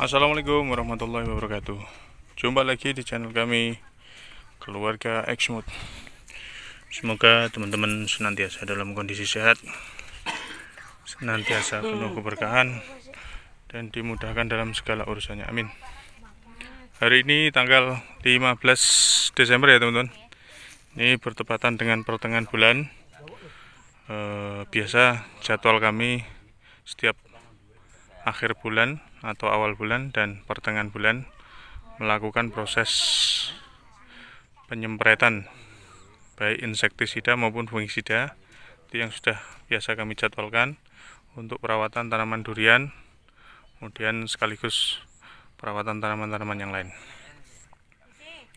Assalamualaikum warahmatullahi wabarakatuh. Jumpa lagi di channel kami, Keluarga Exmood. Semoga teman-teman senantiasa dalam kondisi sehat, senantiasa penuh keberkahan, dan dimudahkan dalam segala urusannya. Amin. Hari ini tanggal 15 Desember ya teman-teman. Ini bertepatan dengan pertengahan bulan. Biasa jadwal kami setiap akhir bulan atau awal bulan dan pertengahan bulan melakukan proses penyemprotan baik insektisida maupun fungisida. Itu yang sudah biasa kami jadwalkan untuk perawatan tanaman durian, kemudian sekaligus perawatan tanaman-tanaman yang lain.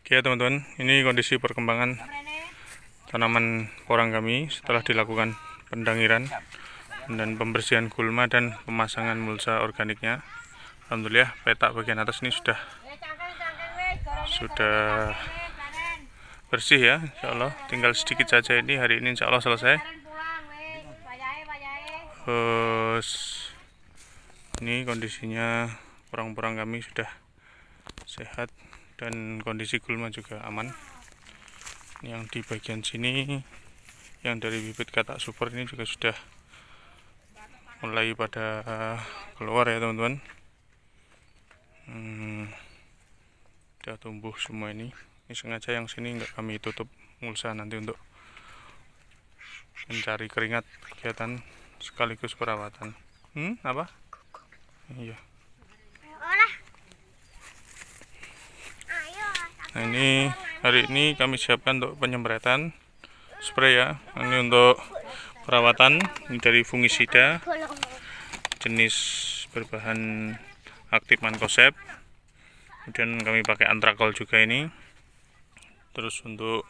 Oke ya teman-teman, ini kondisi perkembangan tanaman porang kami setelah dilakukan pendangiran dan pembersihan gulma dan pemasangan mulsa organiknya. Alhamdulillah petak bagian atas ini sudah bersih ya, insya Allah. Tinggal sedikit saja, ini hari ini insya Allah selesai. Ini kondisinya porang-porang kami sudah sehat dan kondisi gulma juga aman. Yang di bagian sini yang dari bibit katak super ini juga sudah mulai pada keluar ya teman-teman. Sudah tumbuh semua ini. Ini sengaja yang sini enggak kami tutup mulsa nanti untuk mencari keringat kegiatan sekaligus perawatan. Apa? Iya. Nah, ini hari ini kami siapkan untuk penyemprotan spray ya. Ini untuk perawatan, ini dari fungisida jenis berbahan aktif mancozeb. Kemudian kami pakai antrakol juga ini. Terus untuk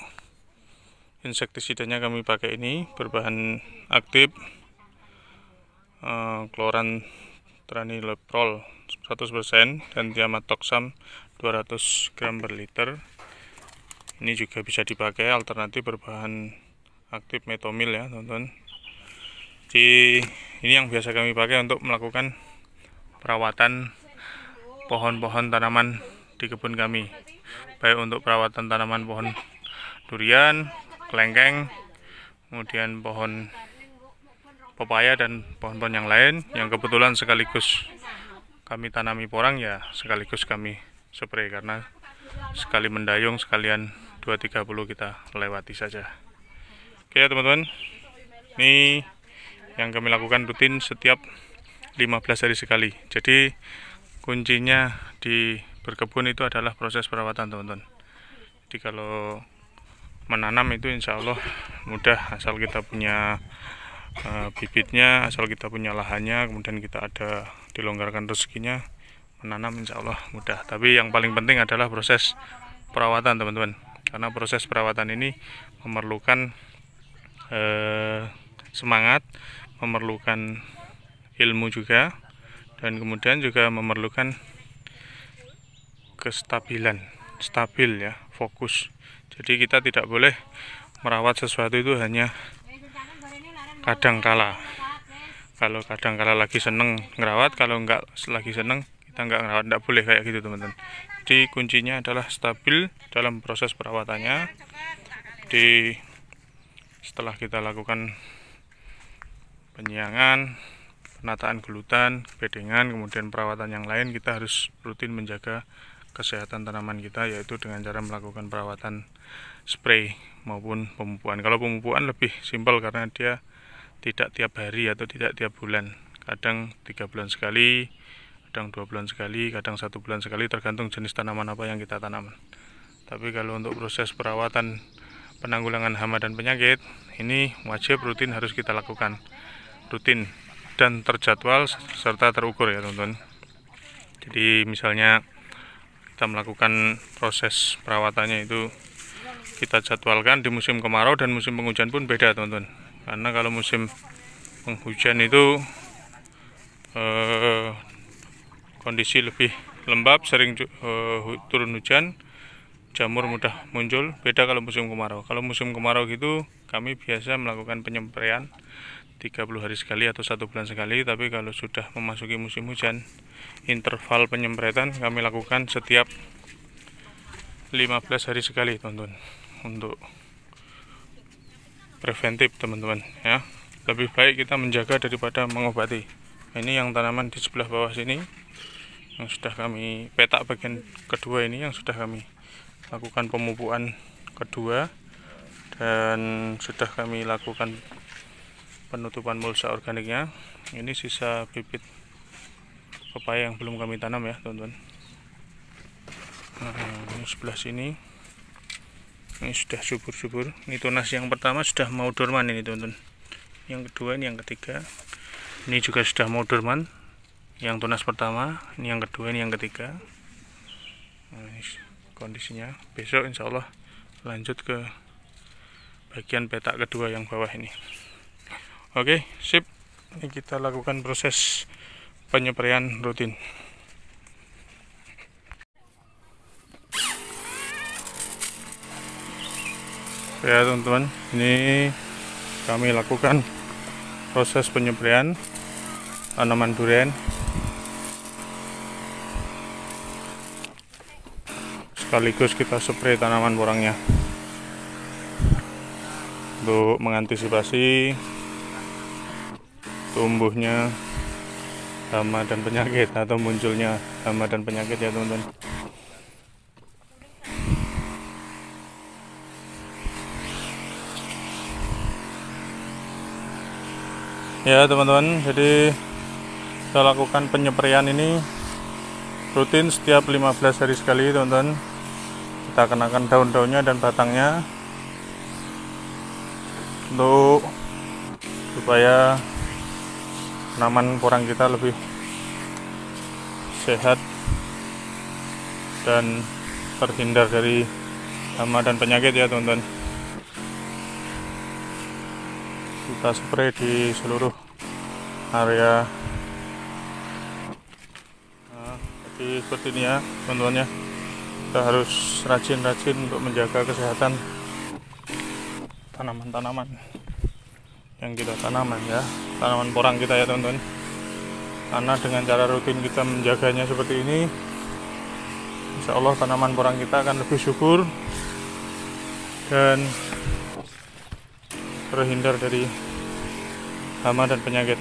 insektisidanya kami pakai ini berbahan aktif chlorantraniliprol 100% dan diametoxam 200 gram per liter. Ini juga bisa dipakai alternatif berbahan aktif metomil ya teman-teman. Jadi ini yang biasa kami pakai untuk melakukan perawatan pohon-pohon tanaman di kebun kami, baik untuk perawatan tanaman pohon durian, kelengkeng, kemudian pohon pepaya dan pohon-pohon yang lain yang kebetulan sekaligus kami tanami porang ya, sekaligus kami spray karena sekali mendayung sekalian 2-30 kita lewati saja. Oke ya teman-teman, ini yang kami lakukan rutin setiap 15 hari sekali. Jadi kuncinya di berkebun itu adalah proses perawatan teman-teman. Jadi kalau menanam itu insya Allah mudah, asal kita punya bibitnya, asal kita punya lahannya, kemudian kita ada dilonggarkan rezekinya, menanam insya Allah mudah. Tapi yang paling penting adalah proses perawatan teman-teman, karena proses perawatan ini memerlukan semangat, memerlukan ilmu juga, dan kemudian juga memerlukan kestabilan, stabil ya, fokus. Jadi kita tidak boleh merawat sesuatu itu hanya kadang kala. Kalau kadang kala lagi seneng ngerawat, kalau enggak lagi seneng kita enggak ngerawat, enggak boleh kayak gitu teman-teman. Jadi kuncinya adalah stabil dalam proses perawatannya. Jadi setelah kita lakukan penyiangan, penataan gelutan, bedengan, kemudian perawatan yang lain, kita harus rutin menjaga kesehatan tanaman kita, yaitu dengan cara melakukan perawatan spray maupun pemupukan. Kalau pemupukan lebih simpel karena dia tidak tiap hari atau tidak tiap bulan, kadang 3 bulan sekali, kadang 2 bulan sekali, kadang 1 bulan sekali, tergantung jenis tanaman apa yang kita tanam. Tapi kalau untuk proses perawatan penanggulangan hama dan penyakit, ini wajib rutin harus kita lakukan, rutin dan terjadwal serta terukur ya teman-teman. Jadi misalnya kita melakukan proses perawatannya itu kita jadwalkan di musim kemarau dan musim penghujan pun beda teman-teman. Karena kalau musim penghujan itu kondisi lebih lembab, sering turun hujan, jamur mudah muncul. Beda kalau musim kemarau. Kalau musim kemarau gitu kami biasa melakukan penyempraian 30 hari sekali atau 1 bulan sekali. Tapi kalau sudah memasuki musim hujan, interval penyemprotan kami lakukan setiap 15 hari sekali, teman-teman, untuk preventif, teman-teman, ya. Lebih baik kita menjaga daripada mengobati. Ini yang tanaman di sebelah bawah sini yang sudah kami petak bagian kedua, ini yang sudah kami lakukan pemupukan kedua, dan sudah kami lakukan penutupan mulsa organiknya. Ini sisa bibit pepaya yang belum kami tanam ya, teman-teman. Nah, ini sebelah sini ini sudah subur-subur. Ini tunas yang pertama sudah mau dorman ini, teman-teman. Yang kedua, ini yang ketiga, ini juga sudah mau dorman. Yang tunas pertama, ini yang kedua, ini yang ketiga. Nah, ini kondisinya. Besok insya Allah lanjut ke bagian petak kedua yang bawah ini. Oke, sip. Ini kita lakukan proses penyepraian rutin. Ya, teman-teman, ini kami lakukan proses penyepraian tanaman durian. Sekaligus kita spray tanaman porangnya untuk mengantisipasi tumbuhnya hama dan penyakit atau munculnya hama dan penyakit ya, teman-teman. Ya, teman-teman, jadi kita lakukan penyepraian ini rutin setiap 15 hari sekali, teman-teman. Kita kenakan daun-daunnya dan batangnya untuk supaya tanaman porang kita lebih sehat dan terhindar dari hama dan penyakit ya, teman-teman. Kita spray di seluruh area. Nah, jadi seperti ini ya, teman-teman ya. Kita harus rajin-rajin untuk menjaga kesehatan tanaman-tanaman yang kita tanam ya, tanaman porang kita ya, teman-teman. Karena dengan cara rutin kita menjaganya seperti ini, insya Allah tanaman porang kita akan lebih subur dan terhindar dari hama dan penyakit.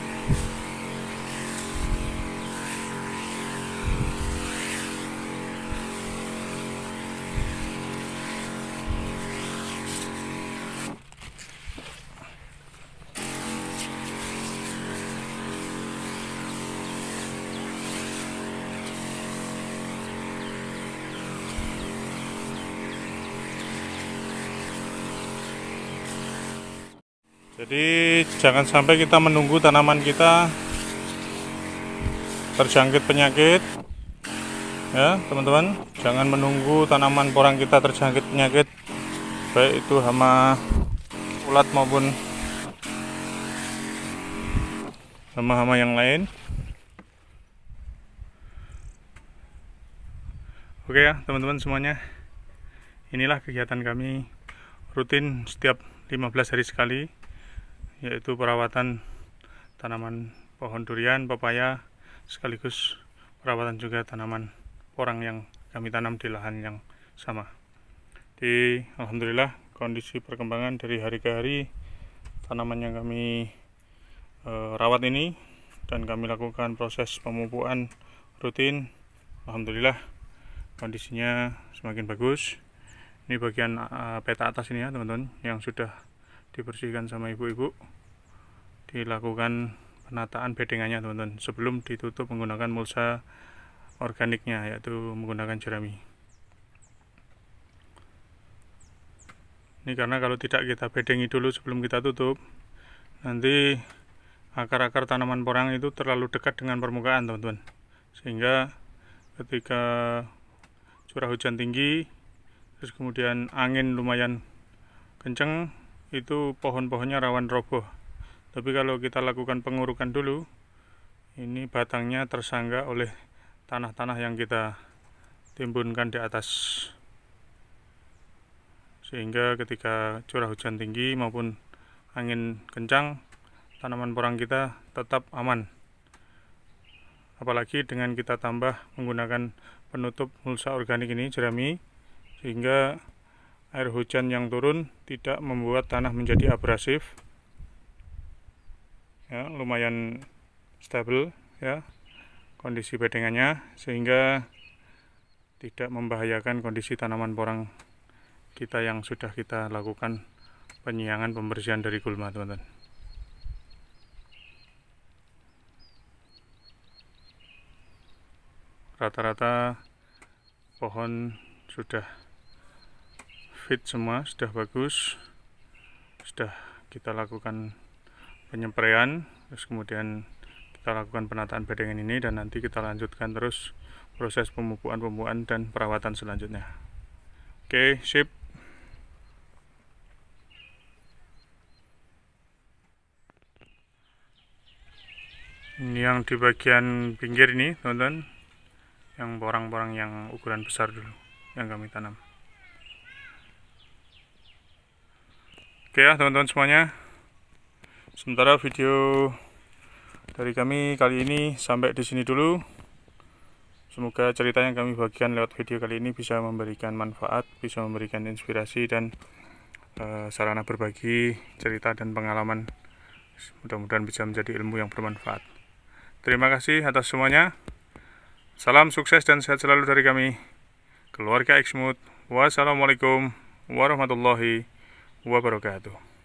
Jadi jangan sampai kita menunggu tanaman kita terjangkit penyakit ya, teman-teman. Jangan menunggu tanaman porang kita terjangkit penyakit, baik itu hama ulat maupun hama-hama yang lain. Oke ya, teman-teman semuanya, inilah kegiatan kami rutin setiap 15 hari sekali, yaitu perawatan tanaman pohon durian, pepaya, sekaligus perawatan juga tanaman porang yang kami tanam di lahan yang sama. Jadi alhamdulillah kondisi perkembangan dari hari ke hari tanaman yang kami rawat ini dan kami lakukan proses pemupukan rutin, alhamdulillah kondisinya semakin bagus. Ini bagian peta atas ini ya, teman-teman, yang sudah dibersihkan sama ibu-ibu, dilakukan penataan bedengannya, teman-teman, sebelum ditutup menggunakan mulsa organiknya, yaitu menggunakan jerami. Ini karena kalau tidak kita bedengi dulu sebelum kita tutup, nanti akar-akar tanaman porang itu terlalu dekat dengan permukaan, teman-teman, sehingga ketika curah hujan tinggi terus kemudian angin lumayan kencang, itu pohon-pohonnya rawan roboh. Tapi kalau kita lakukan pengurukan dulu, ini batangnya tersangga oleh tanah-tanah yang kita timbunkan di atas, sehingga ketika curah hujan tinggi maupun angin kencang, tanaman porang kita tetap aman. Apalagi dengan kita tambah menggunakan penutup mulsa organik ini, jerami, sehingga air hujan yang turun tidak membuat tanah menjadi abrasif, ya, lumayan stabil ya kondisi bedengannya, sehingga tidak membahayakan kondisi tanaman porang kita yang sudah kita lakukan penyiangan pembersihan dari gulma, teman-teman. Rata-rata pohon sudah fit semua, sudah bagus, sudah kita lakukan penyepraian, terus kemudian kita lakukan penataan bedengan ini, dan nanti kita lanjutkan terus proses pemupukan dan perawatan selanjutnya. Oke, sip. Ini yang di bagian pinggir ini, teman-teman, yang porang-porang yang ukuran besar dulu yang kami tanam. Oke ya teman-teman semuanya, sementara video dari kami kali ini sampai di sini dulu. Semoga cerita yang kami bagikan lewat video kali ini bisa memberikan manfaat, bisa memberikan inspirasi dan sarana berbagi cerita dan pengalaman. Mudah-mudahan bisa menjadi ilmu yang bermanfaat. Terima kasih atas semuanya. Salam sukses dan sehat selalu dari kami, keluarga Exmood. Wassalamualaikum warahmatullahi wabarakatuh.